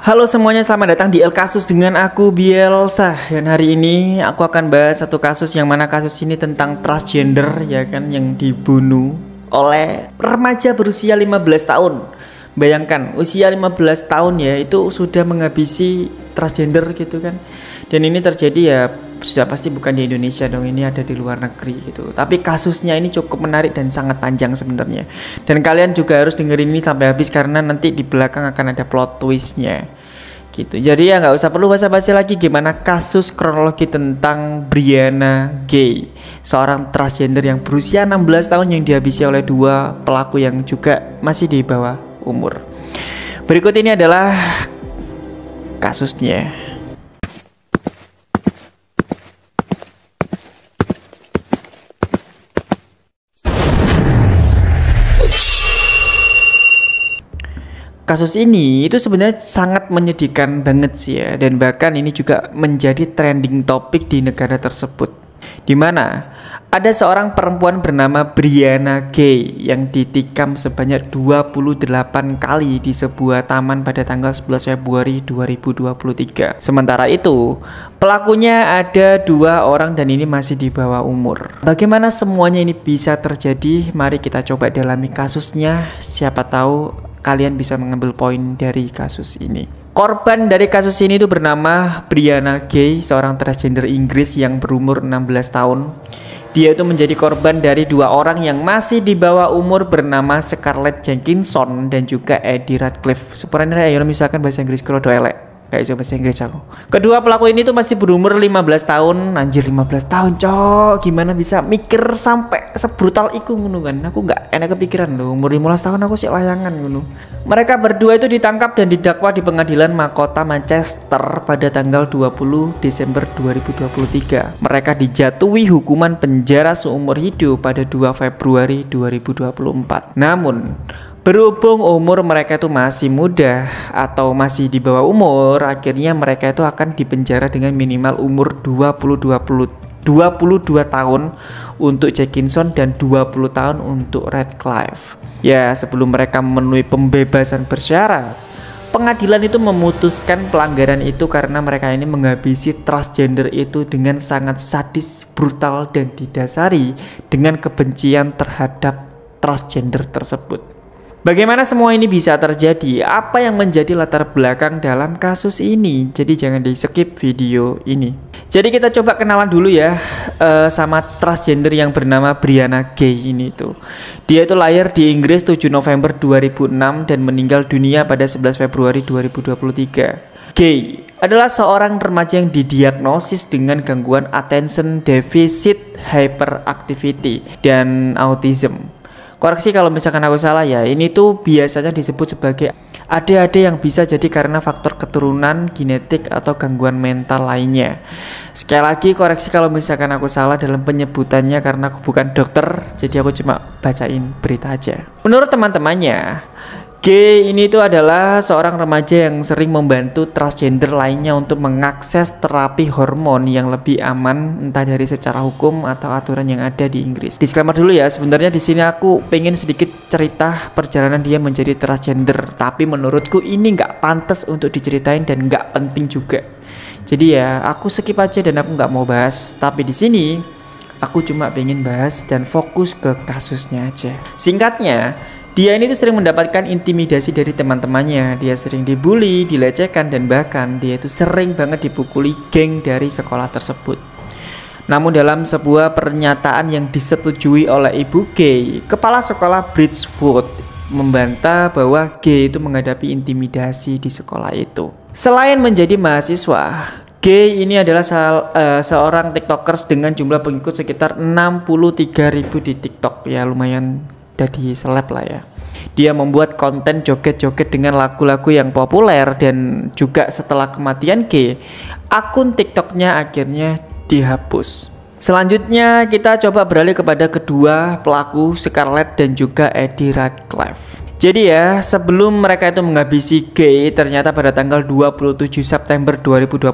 Halo semuanya, selamat datang di El Kasus dengan aku Bielsa. Dan hari ini aku akan bahas satu kasus yang mana kasus ini tentang transgender ya kan, yang dibunuh oleh remaja berusia 15 tahun. Bayangkan usia 15 tahun ya, itu sudah menghabisi transgender gitu kan. Dan ini terjadi ya sudah pasti bukan di Indonesia dong, ini ada di luar negeri gitu. Tapi kasusnya ini cukup menarik dan sangat panjang sebenarnya. Dan kalian juga harus dengerin ini sampai habis karena nanti di belakang akan ada plot twistnya gitu. Jadi ya nggak usah perlu basa-basi lagi, gimana kasus kronologi tentang Brianna Ghey, seorang transgender yang berusia 16 tahun yang dihabisi oleh dua pelaku yang juga masih di bawah umur. Berikut ini adalah kasusnya. Kasus ini itu sebenarnya sangat menyedihkan banget sih ya, dan bahkan ini juga menjadi trending topik di negara tersebut, di mana ada seorang perempuan bernama Brianna Ghey yang ditikam sebanyak 28 kali di sebuah taman pada tanggal 11 Februari 2023. Sementara itu, pelakunya ada dua orang dan ini masih di bawah umur. Bagaimana semuanya ini bisa terjadi? Mari kita coba dalami kasusnya, siapa tahu kalian bisa mengambil poin dari kasus ini. Korban dari kasus ini itu bernama Brianna Ghey, seorang transgender Inggris yang berumur 16 tahun. Dia itu menjadi korban dari dua orang yang masih di bawah umur bernama Scarlett Jenkinson dan juga Eddie Ratcliffe. Sebenarnya ya misalkan bahasa Inggris kalau do elek kayak coba bahasa Inggris aku. Kedua pelaku ini tuh masih berumur 15 tahun. Anjir, 15 tahun cok, gimana bisa mikir sampai sebrutal iku ngono kan. Aku nggak enak kepikiran loh, umur 15 tahun aku sih layangan ngono. Mereka berdua itu ditangkap dan didakwa di pengadilan mahkota Manchester pada tanggal 20 Desember 2023. Mereka dijatuhi hukuman penjara seumur hidup pada 2 Februari 2024. Namun berhubung umur mereka itu masih muda atau masih di bawah umur, akhirnya mereka itu akan dipenjara dengan minimal umur 22 tahun untuk Jenkinson dan 20 tahun untuk Ratcliffe. Ya, sebelum mereka memenuhi pembebasan bersyarat, pengadilan itu memutuskan pelanggaran itu karena mereka ini menghabisi transgender itu dengan sangat sadis, brutal, dan didasari dengan kebencian terhadap transgender tersebut. Bagaimana semua ini bisa terjadi? Apa yang menjadi latar belakang dalam kasus ini? Jadi jangan di skip video ini. Jadi kita coba kenalan dulu ya sama transgender yang bernama Brianna Ghey ini tuh. Dia itu lahir di Inggris 7 November 2006 dan meninggal dunia pada 11 Februari 2023. Ghey adalah seorang remaja yang didiagnosis dengan gangguan attention deficit hyperactivity dan autism. Koreksi kalau misalkan aku salah ya, ini tuh biasanya disebut sebagai ADHD yang bisa jadi karena faktor keturunan, genetik, atau gangguan mental lainnya. Sekali lagi koreksi kalau misalkan aku salah dalam penyebutannya karena aku bukan dokter, jadi aku cuma bacain berita aja. Menurut teman-temannya, Ghey ini tuh adalah seorang remaja yang sering membantu transgender lainnya untuk mengakses terapi hormon yang lebih aman, entah dari secara hukum atau aturan yang ada di Inggris. Disclaimer dulu ya, sebenarnya di sini aku pengen sedikit cerita perjalanan dia menjadi transgender, tapi menurutku ini nggak pantas untuk diceritain dan nggak penting juga. Jadi ya aku skip aja dan aku nggak mau bahas. Tapi di sini aku cuma pengen bahas dan fokus ke kasusnya aja. Singkatnya, dia ini tuh sering mendapatkan intimidasi dari teman-temannya. Dia sering dibully, dilecehkan, dan bahkan dia itu sering banget dipukuli geng dari sekolah tersebut. Namun dalam sebuah pernyataan yang disetujui oleh Ibu Ghey, kepala sekolah Bridgewood membantah bahwa Ghey itu menghadapi intimidasi di sekolah itu. Selain menjadi mahasiswa, Ghey ini adalah seorang tiktokers dengan jumlah pengikut sekitar 63.000 di TikTok. Ya lumayan jadi seleb lah ya. Dia membuat konten joget-joget dengan lagu-lagu yang populer, dan juga setelah kematian Ghey, akun TikToknya akhirnya dihapus. Selanjutnya kita coba beralih kepada kedua pelaku, Scarlett dan juga Eddie Ratcliffe. Jadi ya, sebelum mereka itu menghabisi G, ternyata pada tanggal 27 September 2022,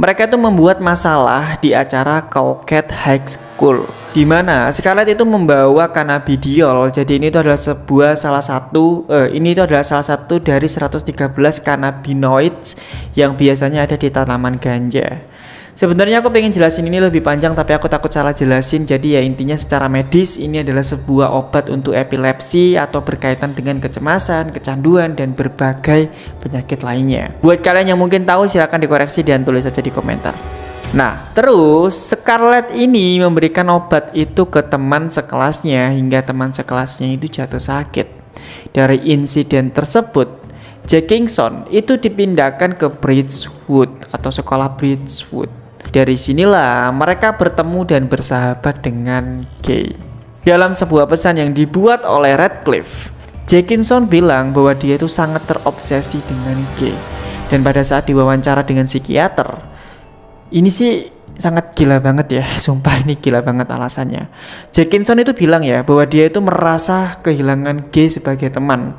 mereka itu membuat masalah di acara Coquette High School, di mana Scarlett itu membawa cannabidiol. Jadi ini itu adalah salah satu dari 113 cannabinoids yang biasanya ada di tanaman ganja. Sebenarnya aku pengen jelasin ini lebih panjang, tapi aku takut salah jelasin. Jadi ya intinya secara medis ini adalah sebuah obat untuk epilepsi atau berkaitan dengan kecemasan, kecanduan, dan berbagai penyakit lainnya. Buat kalian yang mungkin tahu silahkan dikoreksi dan tulis saja di komentar. Nah, terus Scarlett ini memberikan obat itu ke teman sekelasnya hingga teman sekelasnya itu jatuh sakit. Dari insiden tersebut, Jenkinson itu dipindahkan ke Bridgewood atau sekolah Bridgewood. Dari sinilah mereka bertemu dan bersahabat dengan Gay. Dalam sebuah pesan yang dibuat oleh Radcliffe, Jenkinson bilang bahwa dia itu sangat terobsesi dengan Gay. Dan pada saat diwawancara dengan psikiater, ini sih sangat gila banget ya, sumpah ini gila banget alasannya. Jenkinson itu bilang ya bahwa dia itu merasa kehilangan Gay sebagai teman,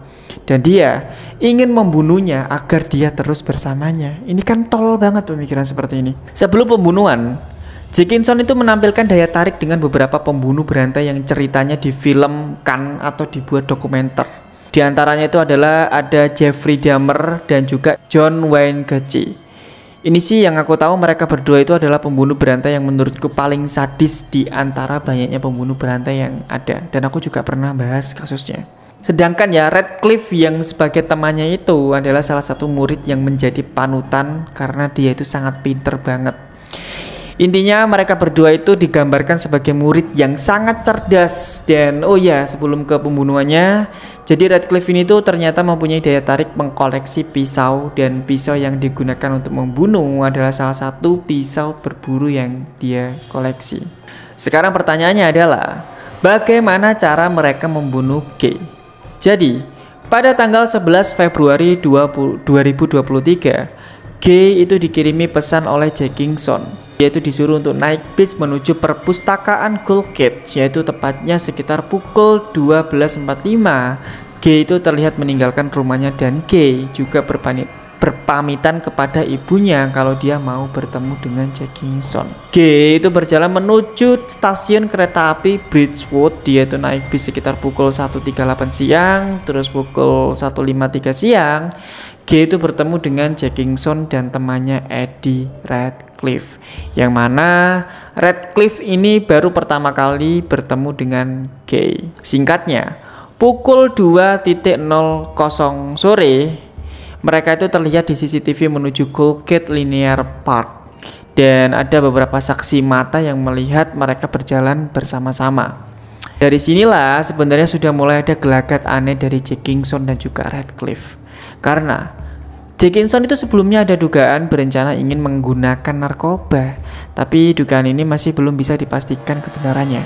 dan dia ingin membunuhnya agar dia terus bersamanya. Ini kan tolol banget pemikiran seperti ini. Sebelum pembunuhan, Jenkinson itu menampilkan daya tarik dengan beberapa pembunuh berantai yang ceritanya difilmkan atau dibuat dokumenter. Di antaranya itu adalah ada Jeffrey Dahmer dan juga John Wayne Gacy. Ini sih yang aku tahu, mereka berdua itu adalah pembunuh berantai yang menurutku paling sadis di antara banyaknya pembunuh berantai yang ada. Dan aku juga pernah bahas kasusnya. Sedangkan ya Radcliffe yang sebagai temannya itu adalah salah satu murid yang menjadi panutan karena dia itu sangat pinter banget. Intinya mereka berdua itu digambarkan sebagai murid yang sangat cerdas. Dan oh ya, sebelum ke pembunuhannya, jadi Radcliffe ini tuh ternyata mempunyai daya tarik mengkoleksi pisau, dan pisau yang digunakan untuk membunuh adalah salah satu pisau berburu yang dia koleksi. Sekarang pertanyaannya adalah, bagaimana cara mereka membunuh Gay? Jadi, pada tanggal 11 Februari 2023, Gay itu dikirimi pesan oleh Jenkinson. Dia itu disuruh untuk naik bis menuju perpustakaan Coquette, yaitu tepatnya sekitar pukul 12.45. Gay itu terlihat meninggalkan rumahnya dan Gay juga berpamitan kepada ibunya kalau dia mau bertemu dengan Jenkinson. Gay itu berjalan menuju stasiun kereta api Bridgewood. Dia itu naik bis sekitar pukul 1.38 siang, terus pukul 1.53 siang. Gay itu bertemu dengan Jenkinson dan temannya Eddie Radcliffe, yang mana Radcliffe ini baru pertama kali bertemu dengan Gay. Singkatnya, pukul 2.00 sore mereka itu terlihat di CCTV menuju Coquette Linear Park, dan ada beberapa saksi mata yang melihat mereka berjalan bersama-sama. Dari sinilah sebenarnya sudah mulai ada gelagat aneh dari Jenkinson dan juga Radcliffe. Karena Jenkinson itu sebelumnya ada dugaan berencana ingin menggunakan narkoba, tapi dugaan ini masih belum bisa dipastikan kebenarannya.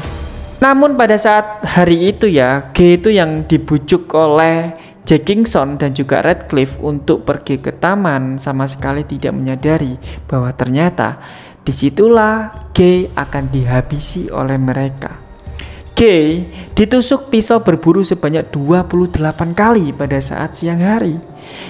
Namun pada saat hari itu ya, Gay itu yang dibujuk oleh Jenkinson dan juga Radcliffe untuk pergi ke taman sama sekali tidak menyadari bahwa ternyata disitulah Gay akan dihabisi oleh mereka. Gay ditusuk pisau berburu sebanyak 28 kali pada saat siang hari.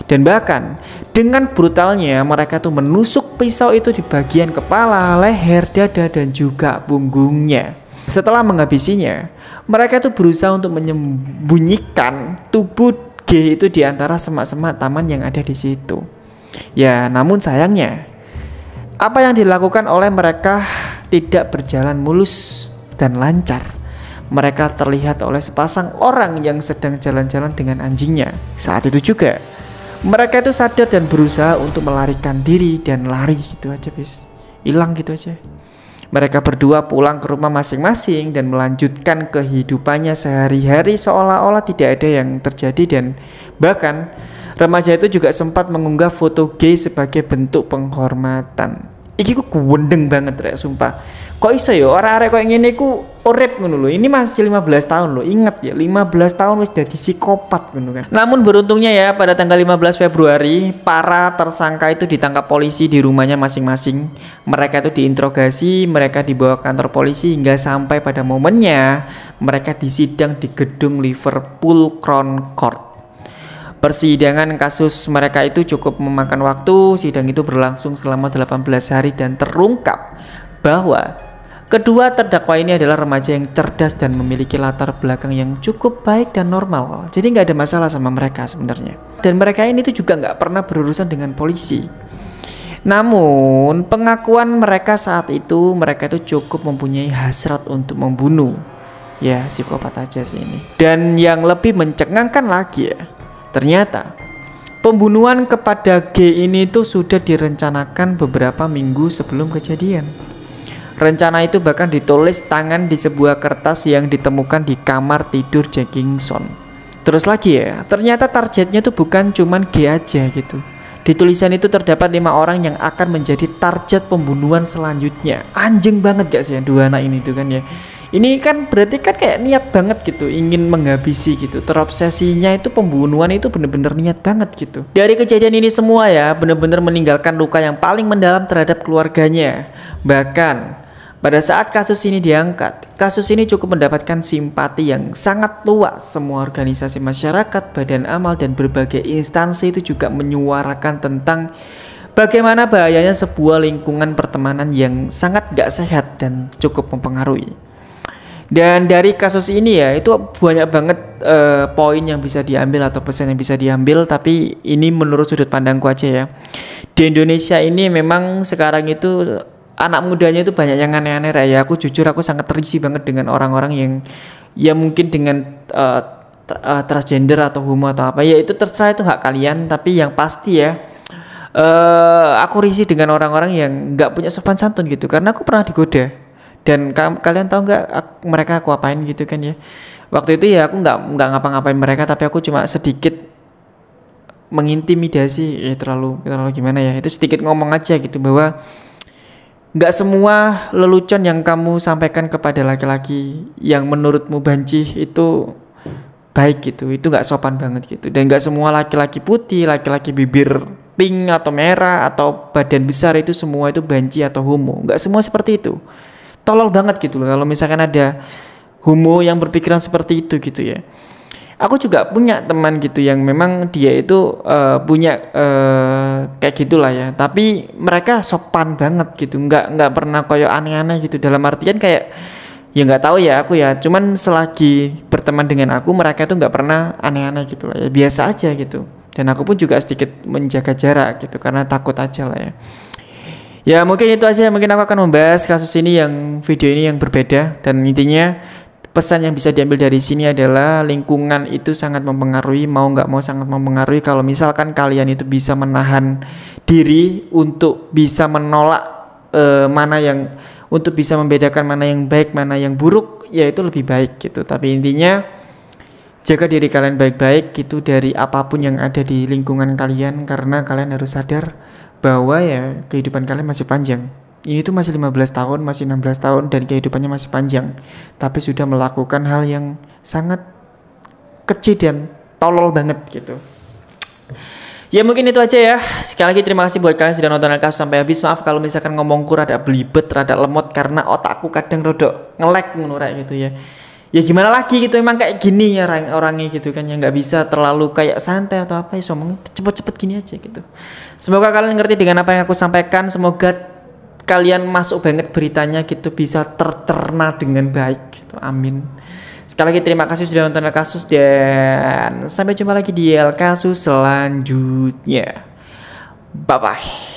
Dan bahkan dengan brutalnya mereka tuh menusuk pisau itu di bagian kepala, leher, dada, dan juga punggungnya. Setelah menghabisinya, mereka tuh berusaha untuk menyembunyikan tubuh Gay itu di antara semak-semak taman yang ada di situ. Ya, namun sayangnya apa yang dilakukan oleh mereka tidak berjalan mulus dan lancar. Mereka terlihat oleh sepasang orang yang sedang jalan-jalan dengan anjingnya. Saat itu juga mereka itu sadar dan berusaha untuk melarikan diri, dan lari gitu aja bis, hilang gitu aja. Mereka berdua pulang ke rumah masing-masing dan melanjutkan kehidupannya sehari-hari seolah-olah tidak ada yang terjadi. Dan bahkan remaja itu juga sempat mengunggah foto Gay sebagai bentuk penghormatan. Iki ku kuwendeng banget rek, sumpah. Kok iso ya arek-arek koyo ngene iku urip ngono lho. Ini masih 15 tahun loh. Ingat ya, 15 tahun wis dadi psikopat ngono kan. Namun beruntungnya ya pada tanggal 15 Februari para tersangka itu ditangkap polisi di rumahnya masing-masing. Mereka itu diinterogasi, mereka dibawa ke kantor polisi hingga sampai pada momennya mereka disidang di gedung Liverpool Crown Court. Persidangan kasus mereka itu cukup memakan waktu. Sidang itu berlangsung selama 18 hari dan terungkap bahwa kedua terdakwa ini adalah remaja yang cerdas dan memiliki latar belakang yang cukup baik dan normal. Jadi nggak ada masalah sama mereka sebenarnya. Dan mereka ini tuh juga nggak pernah berurusan dengan polisi. Namun pengakuan mereka saat itu, mereka itu cukup mempunyai hasrat untuk membunuh. Ya psikopat aja sih ini. Dan yang lebih mencengangkan lagi ya, ternyata pembunuhan kepada G ini tuh sudah direncanakan beberapa minggu sebelum kejadian. Rencana itu bahkan ditulis tangan di sebuah kertas yang ditemukan di kamar tidur Jenkinson. Terus lagi ya, ternyata targetnya itu bukan cuman G aja gitu. Di tulisan itu terdapat 5 orang yang akan menjadi target pembunuhan selanjutnya. Anjing banget gak sih ya dua anak ini tuh kan ya. Ini kan berarti kan kayak niat banget gitu, ingin menghabisi gitu. Terobsesinya itu pembunuhan itu bener-bener niat banget gitu. Dari kejadian ini semua ya, bener-bener meninggalkan luka yang paling mendalam terhadap keluarganya. Bahkan pada saat kasus ini diangkat, kasus ini cukup mendapatkan simpati yang sangat luas. Semua organisasi masyarakat, badan amal, dan berbagai instansi itu juga menyuarakan tentang bagaimana bahayanya sebuah lingkungan pertemanan yang sangat gak sehat dan cukup mempengaruhi. Dan dari kasus ini ya, itu banyak banget poin yang bisa diambil atau pesan yang bisa diambil. Tapi ini menurut sudut pandangku aja ya. Di Indonesia ini memang sekarang itu anak mudanya itu banyak yang aneh-aneh ya. Aku jujur aku sangat risih banget dengan orang-orang yang ya mungkin dengan transgender atau homo atau apa. Ya itu terserah, itu hak kalian. Tapi yang pasti ya, aku risih dengan orang-orang yang nggak punya sopan santun gitu. Karena aku pernah digoda. Dan kalian tahu nggak mereka aku apain gitu kan ya. Waktu itu ya aku nggak ngapa-ngapain mereka, tapi aku cuma sedikit mengintimidasi. Ya terlalu gimana ya. Itu sedikit ngomong aja gitu bahwa nggak semua lelucon yang kamu sampaikan kepada laki-laki yang menurutmu banci itu baik gitu, itu nggak sopan banget gitu. Dan nggak semua laki-laki putih, laki-laki bibir pink atau merah atau badan besar itu semua itu banci atau homo. Nggak semua seperti itu. Tolol banget gitu loh kalau misalkan ada homo yang berpikiran seperti itu gitu ya. Aku juga punya teman gitu yang memang dia itu punya kayak gitulah ya. Tapi mereka sopan banget gitu, nggak pernah koyo aneh-aneh gitu. Dalam artian kayak ya nggak tahu ya aku ya. Cuman selagi berteman dengan aku, mereka itu nggak pernah aneh-aneh gitu lah ya. Biasa aja gitu. Dan aku pun juga sedikit menjaga jarak gitu karena takut aja lah ya. Ya mungkin itu aja. Mungkin aku akan membahas kasus ini yang video ini yang berbeda. Dan intinya pesan yang bisa diambil dari sini adalah lingkungan itu sangat mempengaruhi, mau nggak mau sangat mempengaruhi. Kalau misalkan kalian itu bisa menahan diri untuk bisa menolak mana yang, untuk bisa membedakan mana yang baik, mana yang buruk, ya itu lebih baik gitu. Tapi intinya jaga diri kalian baik-baik gitu dari apapun yang ada di lingkungan kalian, karena kalian harus sadar bahwa ya kehidupan kalian masih panjang. Ini tuh masih 15 tahun, masih 16 tahun dan kehidupannya masih panjang. Tapi sudah melakukan hal yang sangat kecil dan tolol banget gitu. Ya mungkin itu aja ya. Sekali lagi terima kasih buat kalian sudah nonton kasus sampai habis. Maaf kalau misalkan ngomongku rada belibet, rada lemot karena otakku kadang rodok nge-lag gitu ya. Ya gimana lagi gitu, emang kayak gini ya orangnya gitu kan ya, nggak bisa terlalu kayak santai atau apa ya, ngomong cepet-cepet gini aja gitu. Semoga kalian ngerti dengan apa yang aku sampaikan. Semoga kalian masuk banget beritanya gitu, bisa tercerna dengan baik gitu. Amin. Sekali lagi terima kasih sudah nonton kasus dan sampai jumpa lagi di kasus selanjutnya. Bye bye.